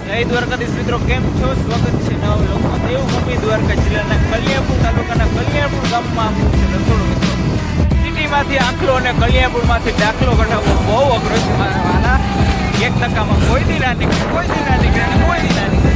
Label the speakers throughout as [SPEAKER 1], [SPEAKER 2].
[SPEAKER 1] જય દ્વારકાધીશ મિત્રો, કેમ છો? સ્વાગત છે નવા વ્લોગમાં. દેવભૂમિ દ્વારકા જિલ્લાના કલિયાપુર તાલુકાના કલિયાપુર ગામમાં આપ્યું છે રસોડું મિત્રો. સિટીમાંથી આંખલો અને કલિયાપુરમાંથી દાખલો કઢાવવો બહુ અઘરો છે મારા વાલા. 1% કોઈ દી ના નીકળે, કોઈ દી ના નીકળે અને કોઈ દી ના નીકળે.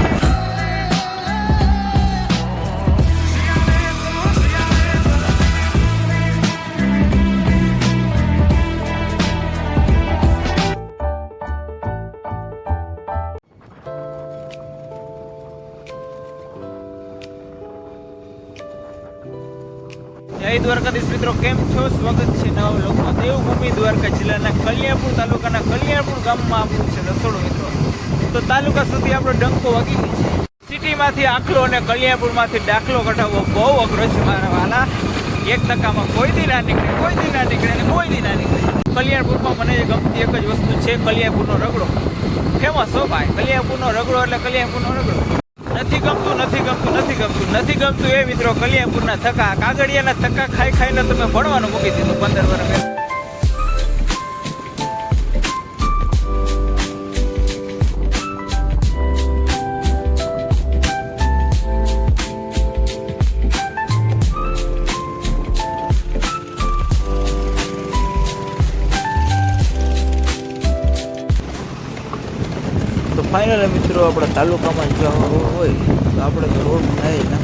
[SPEAKER 1] જય દ્વારકાધીશ મિત્રો, કેમ છો? સ્વાગત છે નવા વ્લોગમાં. દેવભૂમિ દ્વારકા જિલ્લાના કલિયાપુર તાલુકાના કલિયાપુર ગામમાં આપ્યું છે રસોડું મિત્રો. તો તાલુકા સુધી આપણો ડંકો વાગી ગયો છે. સિટીમાંથી આંખલો અને કલિયાપુરમાંથી દાખલો કઢાવવો બહુ અઘરો છે મારા વાલા. 1% કોઈ દી ના નીકળે, કોઈ દી ના નીકળે અને કોઈ દી ના નીકળે. કલિયાપુરમાં મને ગમતી એક જ વસ્તુ છે, કલિયાપુરનો રગડો. ફેમસ હો ભાઈ, કલિયાપુરનો રગડો એટલે કલિયાપુરનો રગડો. નથી ગમતું એ મિત્રો કલિયાપુરના ધક્કા, કાગળિયાના ધક્કા ખાઈ ખાઈને તમે ભણવાનું મૂકી દીધું 15 વર્ષ. તો ફાઇનલ મિત્રો આપણે તાલુકામાં જવાનું હોય તો આપણે તો રોડ થાય ને.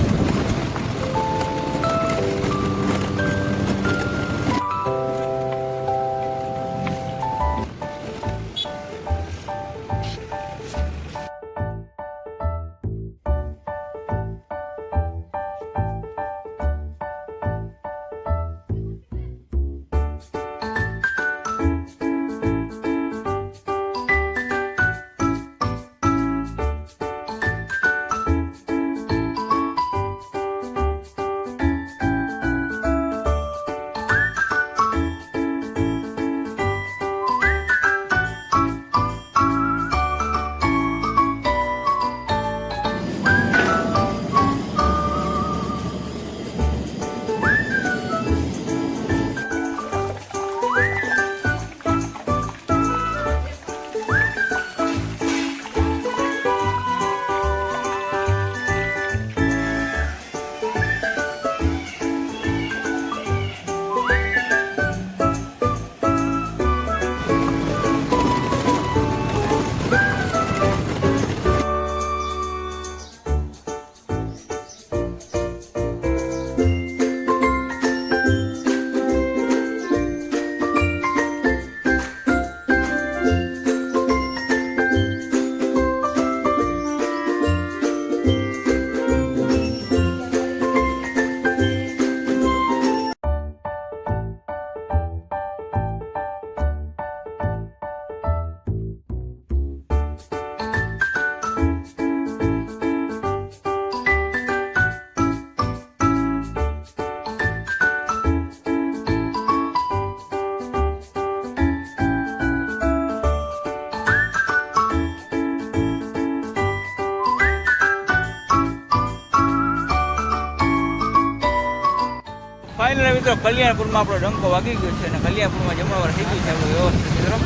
[SPEAKER 1] ફાઇનલ મિત્રો કલ્યાણપુરમાં આપણો ડંકો વાગી ગયો છે અને કલ્યાણપુરમાં જમણવાર થઈ ગયું છે આપણું વ્યવસ્થિત મિત્રો.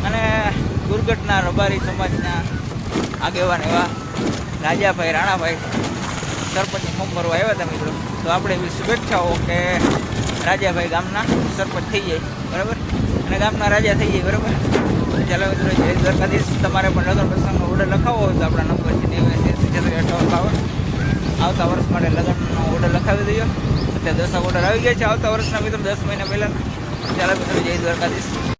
[SPEAKER 1] અને દુર્ઘટના રબારી સમાજના આગેવાન એવા રાજાભાઈ રાણાભાઈ સરપંચની ફોર્મ ભરવા આવ્યા હતા મિત્રો. તો આપણે એવી શુભેચ્છાઓ કે રાજાભાઈ ગામના સરપંચ થઈ જાય બરાબર, અને ગામના રાજા થઈ જાય બરાબર. ચાલો મિત્રો, જય દ્વારકાધીશ. તમારે પણ લગ્ન પ્રસંગનો ઓર્ડર લખાવો હોય તો આપણા નંબર છે 90 આવતા વર્ષ માટે લગ્નનો ઓર્ડર લખાવી દઈએ. અત્યારે 10 ઓર્ડર આવી ગયા છે આવતા વર્ષના મિત્રો, 10 મહિના પહેલાં. ચાલો મિત્રો, જય દ્વારકાધીશ.